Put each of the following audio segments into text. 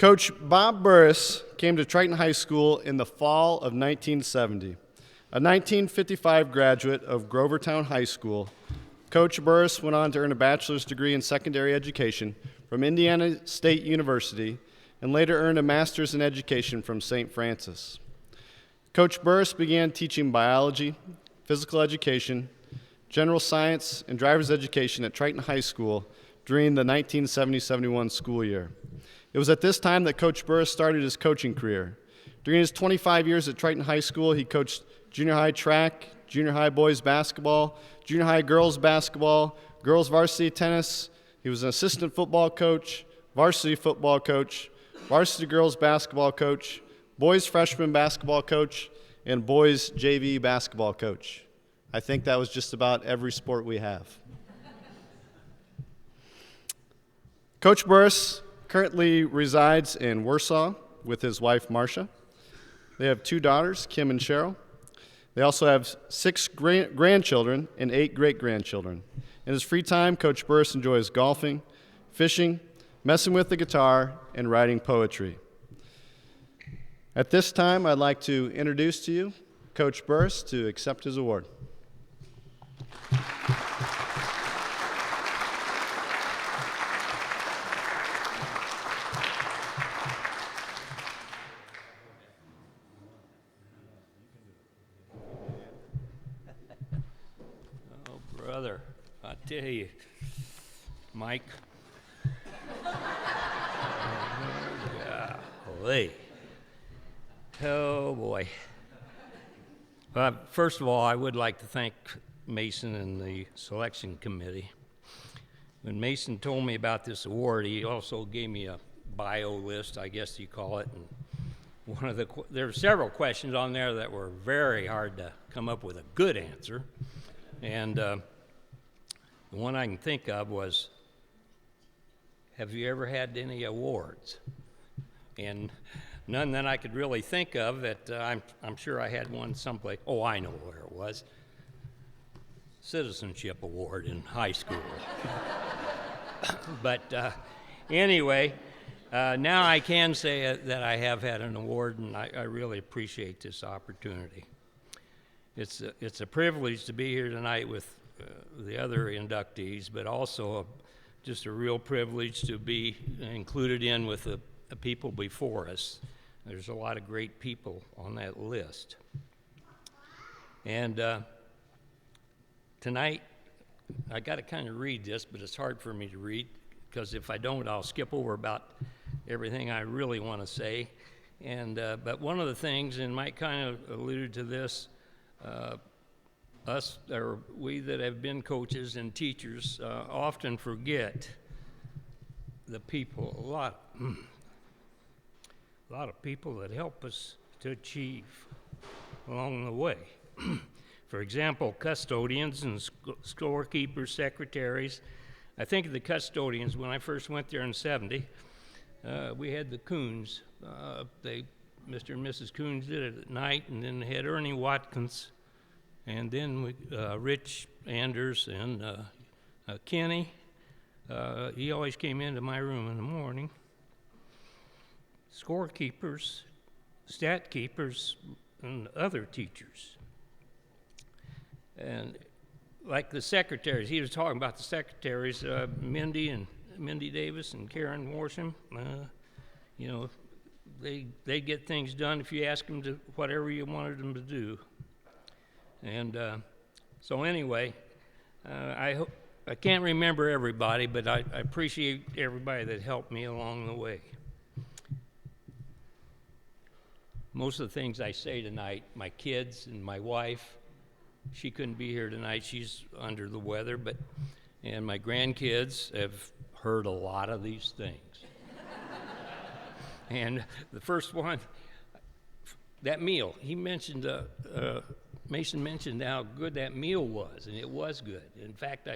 Coach Bob Burris came to Triton High School in the fall of 1970. A 1955 graduate of Grovertown High School, Coach Burris went on to earn a bachelor's degree in secondary education from Indiana State University and later earned a master's in education from St. Francis. Coach Burris began teaching biology, physical education, general science, and driver's education at Triton High School during the 1970-71 school year. It was at this time that Coach Burris started his coaching career. During his 25 years at Triton High School, he coached junior high track, junior high boys basketball, junior high girls basketball, girls varsity tennis. He was an assistant football coach, varsity football coach, varsity girls basketball coach, boys freshman basketball coach, and boys JV basketball coach. I think that was just about every sport we have. Coach Burris currently resides in Warsaw with his wife, Marcia. They have 2 daughters, Kim and Cheryl. They also have 6 grandchildren and 8 great-grandchildren. In his free time, Coach Burris enjoys golfing, fishing, messing with the guitar, and writing poetry. At this time, I'd like to introduce to you Coach Burris to accept his award. Brother, I tell you, Mike. Golly. Oh boy. First of all, I would like to thank Mason and the selection committee. When Mason told me about this award, he also gave me a bio list, I guess you call it. And there were several questions on there that were very hard to come up with a good answer. And the one I can think of was, have you ever had any awards? And none that I could really think of that I'm sure I had one someplace. Oh, I know where it was. Citizenship Award in high school. But anyway, now I can say that I have had an award, and I really appreciate this opportunity. It's a privilege to be here tonight with the other inductees, but also just a real privilege to be included in with the people before us. There's a lot of great people on that list. And tonight, I got to kind of read this, but it's hard for me to read, because if I don't, I'll skip over about everything I really want to say. But one of the things, and Mike kind of alluded to this, we that have been coaches and teachers often forget the people, a lot of people that help us to achieve along the way. For example, custodians and scorekeepers, secretaries. I think of the custodians when I first went there in '70. We had the Coons. Mr. and Mrs. Coons did it at night, and then they had Ernie Watkins, and then Rich Anders and Kenny. He always came into my room in the morning. Scorekeepers, stat keepers, and other teachers. And like the secretaries, he was talking about the secretaries, Mindy Davis and Karen Worsham. They get things done if you ask them to whatever you wanted them to do. And so anyway, I can't remember everybody, but I appreciate everybody that helped me along the way. Most of the things I say tonight, my kids and my wife, she couldn't be here tonight, she's under the weather, and my grandkids have heard a lot of these things. And the first one, that meal, he mentioned, Mason mentioned how good that meal was, and it was good. In fact,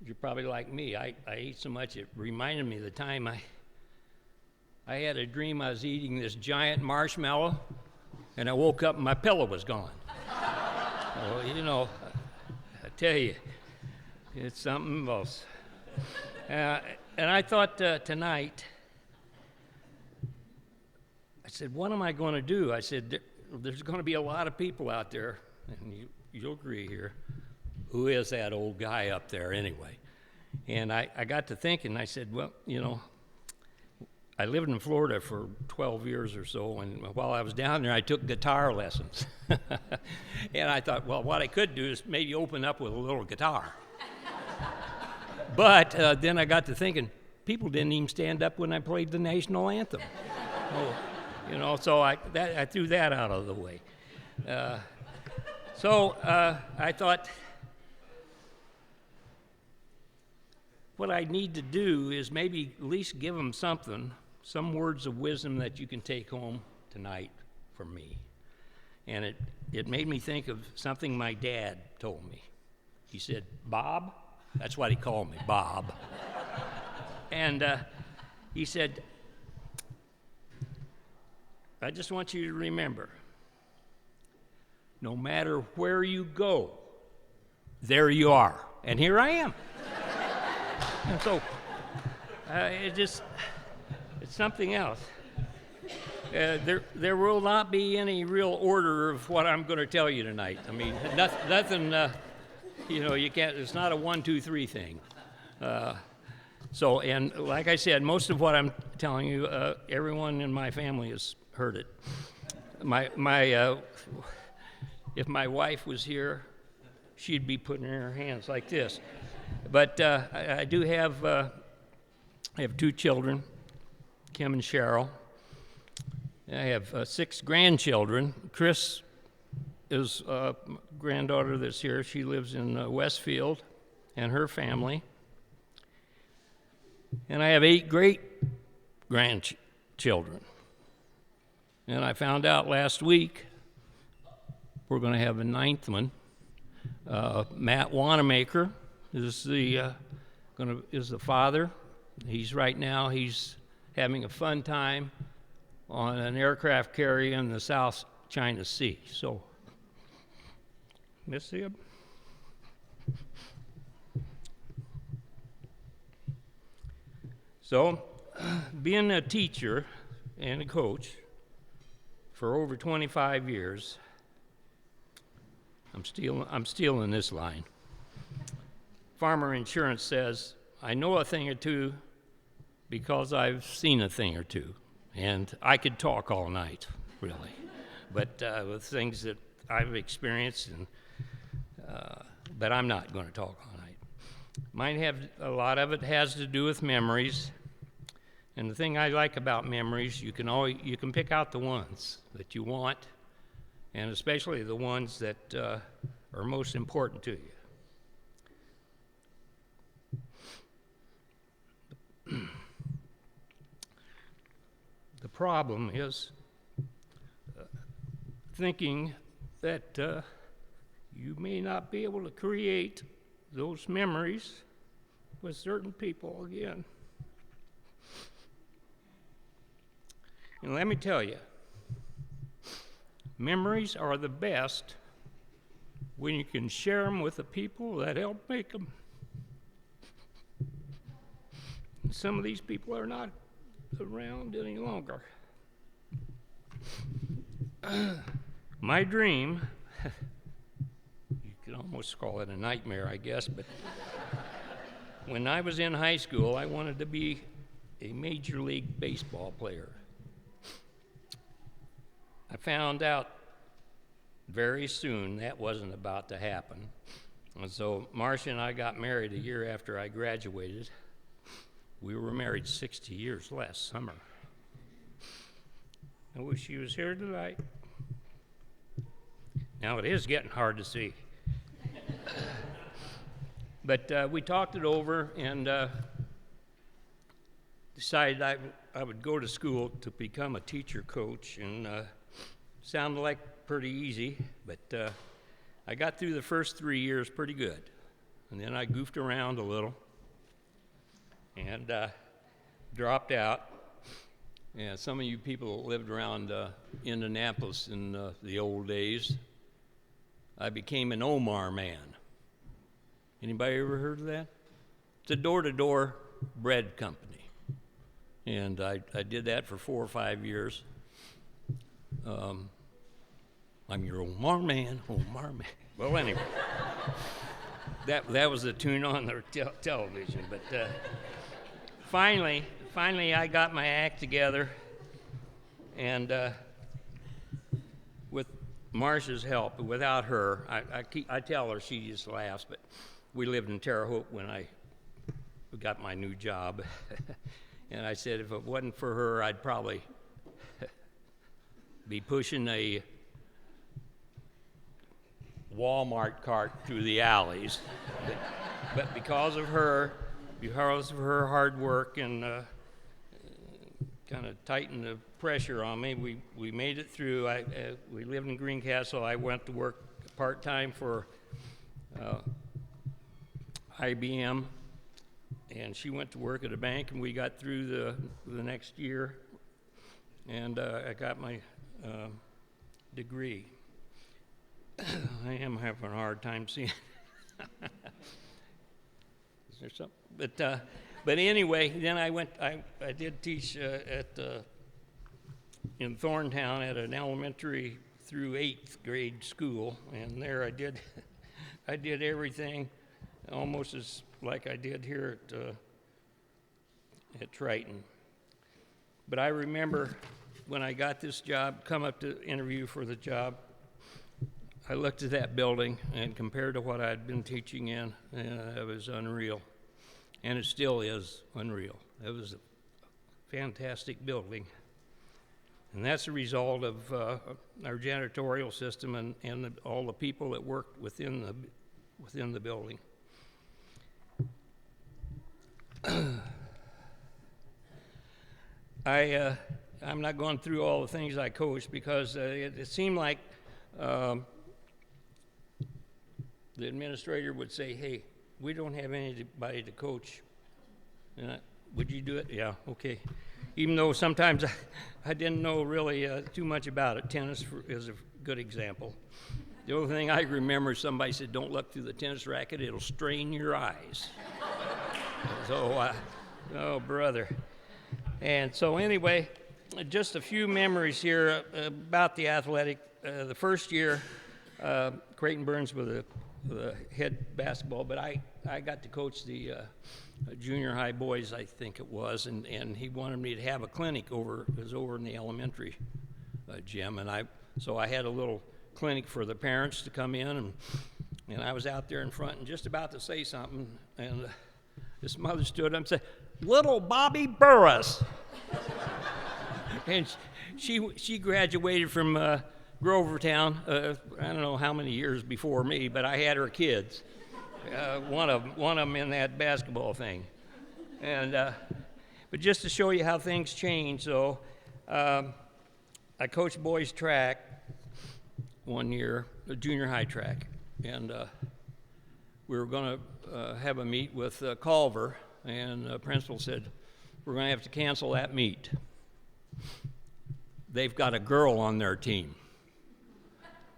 you're probably like me, I ate so much it reminded me of the time I had a dream I was eating this giant marshmallow, and I woke up and my pillow was gone. So, I tell you, it's something else. And I thought tonight, said, what am I going to do? I said, there's going to be a lot of people out there, and you'll agree here, who is that old guy up there anyway? And I got to thinking, I said, well, you know, I lived in Florida for 12 years or so, and while I was down there, I took guitar lessons. And I thought, well, what I could do is maybe open up with a little guitar. But then I got to thinking, people didn't even stand up when I played the national anthem. So, you know, so I threw that out of the way. So I thought, what I need to do is maybe at least give them something, some words of wisdom that you can take home tonight from me. And it made me think of something my dad told me. He said, Bob, that's what he called me, Bob. And he said, I just want you to remember, no matter where you go, there you are. And here I am. And so it's something else. There will not be any real order of what I'm going to tell you tonight. I mean, nothing, you know, you can't, it's not a 1, 2, 3 thing. So, and like I said, most of what I'm telling you, everyone in my family has heard it. If my wife was here, she'd be putting her hands like this. But I do have, I have 2 children, Kim and Cheryl. I have 6 grandchildren. Chris is a granddaughter that's here. She lives in Westfield, and her family. And I have 8 great grandchildren. And I found out last week we're going to have a 9th one. Matt Wanamaker is the father. He's having a fun time on an aircraft carrier in the South China Sea. So, miss him. So, being a teacher and a coach for over 25 years, I'm stealing this line. Farmer Insurance says, I know a thing or two because I've seen a thing or two. And I could talk all night, really. But with things that I've experienced, but I'm not going to talk all night. A lot of it has to do with memories. And the thing I like about memories, you can pick out the ones that you want, and especially the ones that are most important to you. The problem is thinking that you may not be able to create those memories with certain people again. And let me tell you, memories are the best when you can share them with the people that help make them. And some of these people are not around any longer. My dream, you could almost call it a nightmare, I guess, but when I was in high school, I wanted to be a Major League Baseball player. I found out very soon that wasn't about to happen. And so Marcia and I got married a year after I graduated. We were married 60 years last summer. I wish she was here tonight. Now it is getting hard to see. But we talked it over and decided I would go to school to become a teacher coach, and sounded like pretty easy, but I got through the first 3 years pretty good. And then I goofed around a little and dropped out. Yeah, some of you people that lived around Indianapolis in the old days, I became an Omar man. Anybody ever heard of that? It's a door-to-door bread company. And I did that for 4 or 5 years. I'm your Omar man, Omar man. Well, anyway, that was the tune on their television. But finally, I got my act together, and with Marcia's help, without her, I tell her, she just laughs, but we lived in Terre Haute when I got my new job. And I said if it wasn't for her, I'd probably be pushing a Walmart cart through the alleys. But because of her hard work and kind of tightened the pressure on me, we made it through. We lived in Greencastle. I went to work part-time for IBM, and she went to work at a bank, and we got through the next year, and I got my degree. I am having a hard time seeing. Is there something? But anyway, then I did teach in Thorntown at an elementary through 8th grade school, and there I did everything almost as like I did here at Triton. But I remember when I got this job, come up to interview for the job, I looked at that building, and compared to what I'd been teaching in, it was unreal. And it still is unreal. It was a fantastic building. And that's a result of our janitorial system and all the people that worked within the building. I'm not going through all the things I coached because it seemed like the administrator would say, hey, we don't have anybody to coach. Would you do it? Yeah, okay. Even though sometimes I didn't know really too much about it. Tennis is a good example. The only thing I remember is somebody said, don't look through the tennis racket, it'll strain your eyes. So, oh, brother. And so anyway, just a few memories here about the athletic. The first year, Creighton Burns was the head basketball, but I got to coach the junior high boys, I think it was, and he wanted me to have a clinic over in the elementary gym, and so I had a little clinic for the parents to come in, and I was out there in front and just about to say something, and this mother stood up and said, "Little Bobby Burris." And she graduated from Grovertown, I don't know how many years before me, but I had her kids, one of them in that basketball thing. And but just to show you how things change, so I coached boys track one year, junior high track, and we were going to have a meet with Culver, and the principal said, we're going to have to cancel that meet. They've got a girl on their team.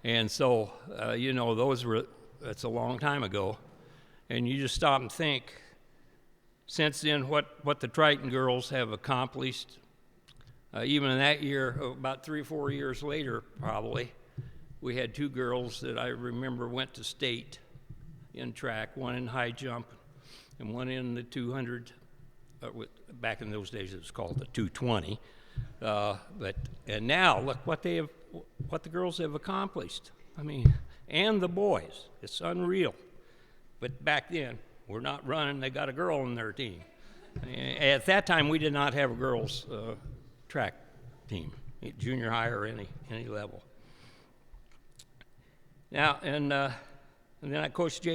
And so, that's a long time ago. And you just stop and think, since then, what the Triton girls have accomplished, even in that year, about 3 or 4 years later, probably, we had 2 girls that I remember went to state in track, one in high jump and one in the 200. Back in those days, it was called the 220. And now look what the girls have accomplished. I mean, and the boys. It's unreal. But back then, we're not running. They got a girl on their team. At that time, we did not have a girls' track team, junior high or any level. Now, and then I coached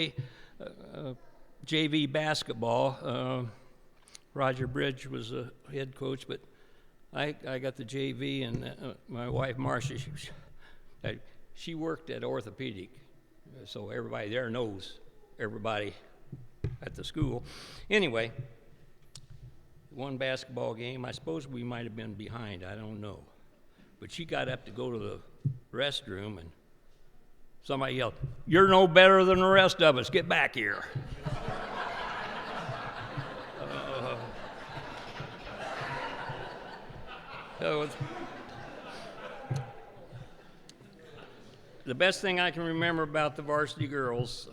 JV basketball. Roger Bridge was the head coach, but I got the JV, and my wife Marcia, she worked at orthopedic, so everybody there knows everybody at the school. Anyway, one basketball game, I suppose we might have been behind, I don't know, but she got up to go to the restroom, and somebody yelled, "You're no better than the rest of us, get back here." the best thing I can remember about the varsity girls,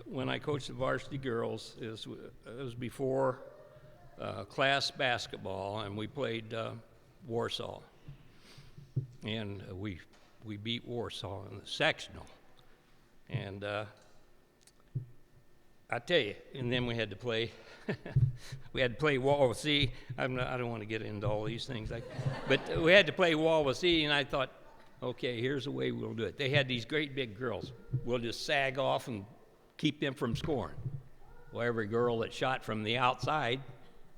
when I coached the varsity girls, is it was before class basketball, and we played Warsaw. And we beat Warsaw in the sectional. And I tell you, and then we had to play, Wallasee. I don't want to get into all these things, but we had to play Wallasee, and I thought, okay, here's the way we'll do it. They had these great big girls. We'll just sag off and keep them from scoring. Well, every girl that shot from the outside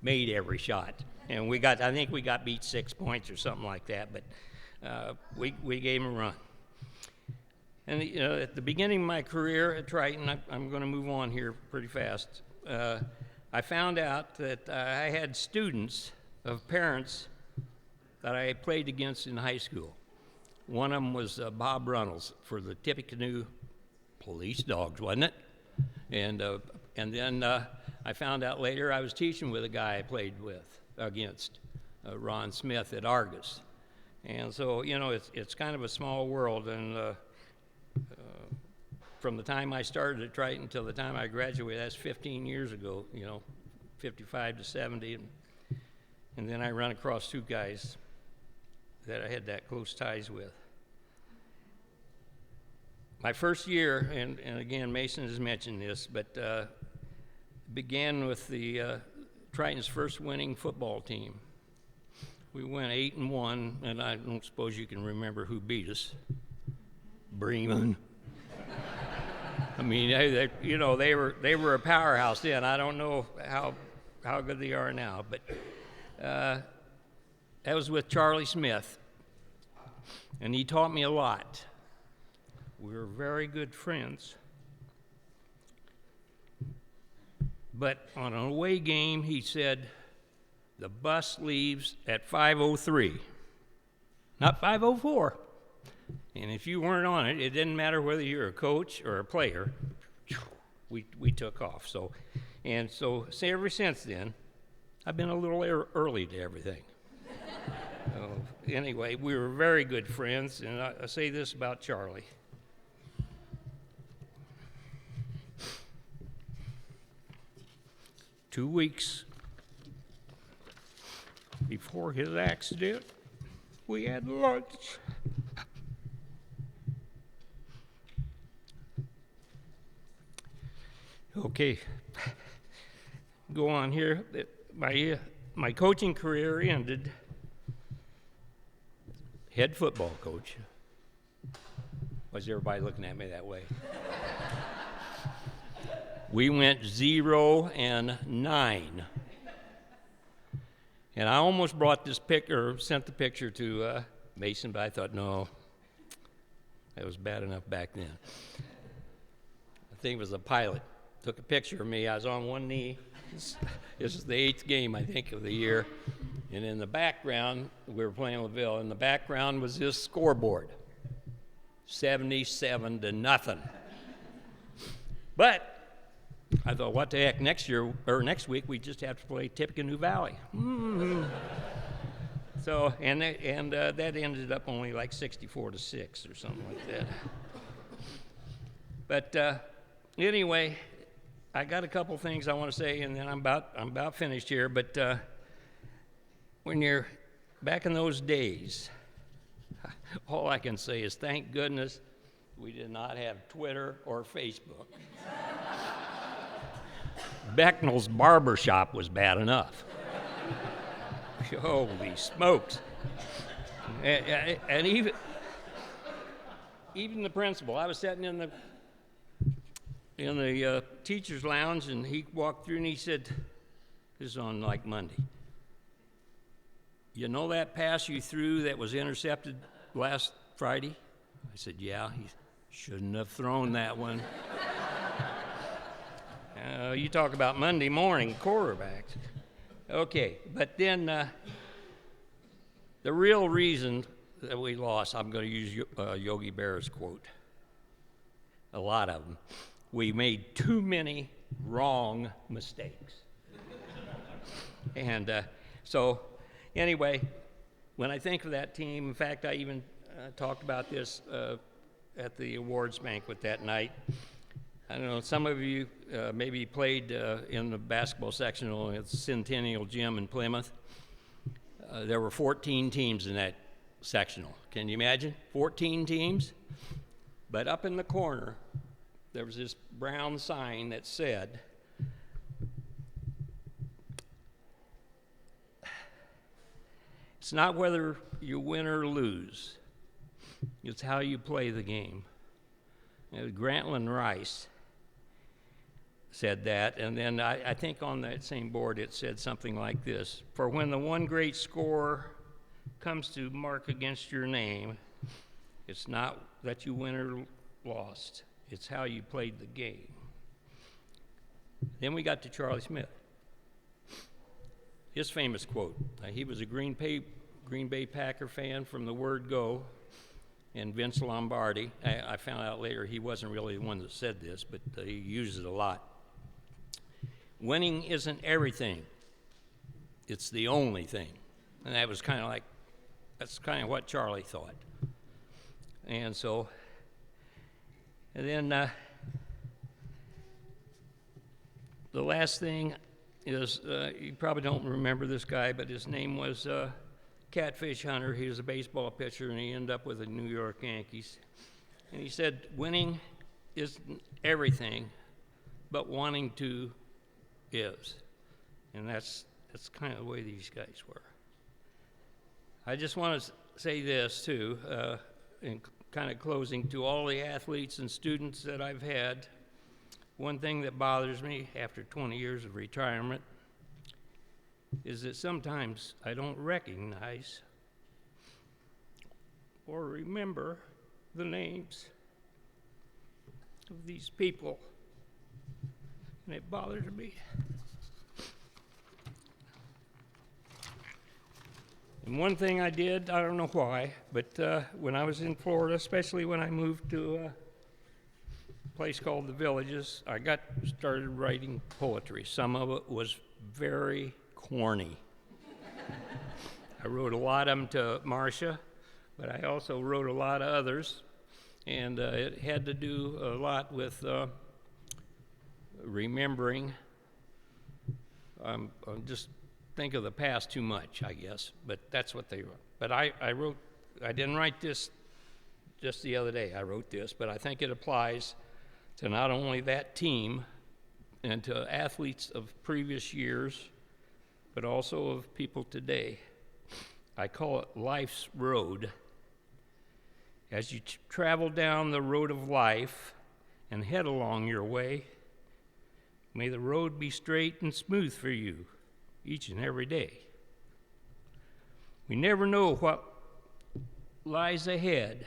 made every shot. And I think we got beat 6 points or something like that, but we gave them a run. And at the beginning of my career at Triton, I'm going to move on here pretty fast. I found out that I had students of parents that I played against in high school. One of them was Bob Runnels for the Tippecanoe Police Dogs, wasn't it? And then I found out later I was teaching with a guy I played against, Ron Smith at Argus. And so, it's kind of a small world, and from the time I started at Triton till the time I graduated, that's 15 years ago, 55 to 70, and then I run across two guys that I had that close ties with. My first year, and again, Mason has mentioned this, but began with the Triton's first winning football team. We went 8-1, and I don't suppose you can remember who beat us. Bremen. I mean, they were a powerhouse then. I don't know how good they are now, but that was with Charlie Smith, and he taught me a lot. We were very good friends. But on an away game, he said, the bus leaves at 5:03, not 5:04. And if you weren't on it, it didn't matter whether you're a coach or a player, we took off. So ever since then, I've been a little early to everything. Anyway, we were very good friends, and I say this about Charlie. Two weeks before his accident, we had lunch. Okay, go on here. My coaching career ended. Head football coach. Why is everybody looking at me that way? We went 0-9. And I almost brought this sent the picture to Mason, but I thought, no, that was bad enough back then. I think it was the pilot. Took a picture of me. I was on one knee. This is the 8th game, I think, of the year. And in the background, we were playing LaVille. In the background was this scoreboard, 77-0. But I thought, what the heck? Next week, we just have to play Tippecanoe Valley. Mm-hmm. So, and that ended up only like 64-6 or something like that. But anyway, I got a couple things I want to say, and then I'm about finished here. But when you're back in those days, all I can say is thank goodness we did not have Twitter or Facebook. Becknell's barber shop was bad enough. Holy smokes. And even the principal, I was sitting in the teacher's lounge, and he walked through and he said, this is on like Monday, you know that pass you threw that was intercepted last Friday? I said, yeah. He shouldn't have thrown that one. You talk about Monday morning quarterbacks. Okay, but then the real reason that we lost, I'm going to use Yogi Berra's quote, a lot of them. We made too many wrong mistakes. And so anyway, when I think of that team, in fact, I even talked about this at the awards banquet that night. I don't know, some of you maybe played in the basketball sectional at the Centennial Gym in Plymouth. There were 14 teams in that sectional. Can you imagine? 14 teams? But up in the corner, there was this brown sign that said, "It's not whether you win or lose, it's how you play the game." Grantland Rice said that, and then I think on that same board it said something like this: "For when the one great scorer comes to mark against your name, it's not that you win or lost, it's how you played the game." Then we got to Charlie Smith. His famous quote, he was a Green Bay Packer fan from the word go, and Vince Lombardi, I found out later he wasn't really the one that said this, but he used it a lot. "Winning isn't everything, it's the only thing." And that was that's kind of what Charlie thought. And so, and then the last thing is, you probably don't remember this guy, but his name was Catfish Hunter. He was a baseball pitcher, and he ended up with the New York Yankees. And he said, "Winning isn't everything, but wanting to is." And that's kind of the way these guys were. I just want to say this, too, in kind of closing, to all the athletes and students that I've had. One thing that bothers me after 20 years of retirement is that sometimes I don't recognize or remember the names of these people, and it bothers me. And one thing I did, I don't know why, but when I was in Florida, especially when I moved to a place called The Villages, I got started writing poetry. Some of it was very corny. I wrote a lot of them to Marcia, but I also wrote a lot of others, and it had to do a lot with remembering. I'm just think of the past too much, I guess, but that's what they wrote. But I didn't write this just the other day. I wrote this, but I think it applies to not only that team and to athletes of previous years, but also of people today. I call it life's road. As you travel down the road of life and head along your way, may the road be straight and smooth for you each and every day. We never know what lies ahead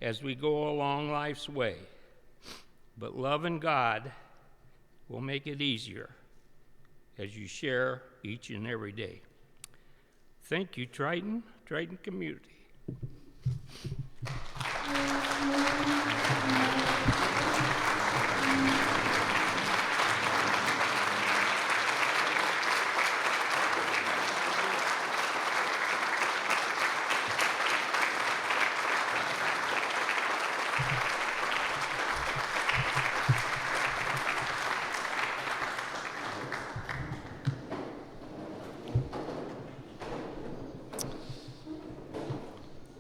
as we go along life's way, but loving God will make it easier as you share each and every day. Thank you, Triton community.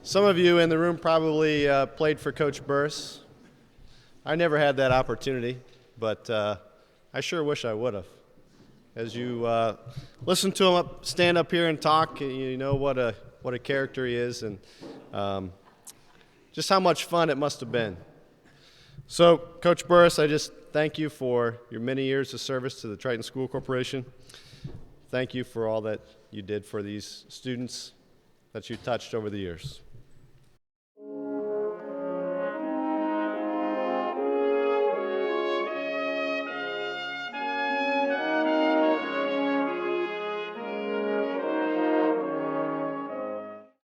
Some of you in the room probably played for Coach Burris. I never had that opportunity, but I sure wish I would have. As you listen to him stand up here and talk, you know what a character he is, and just how much fun it must have been. So, Coach Burris, I just thank you for your many years of service to the Triton School Corporation. Thank you for all that you did for these students that you touched over the years.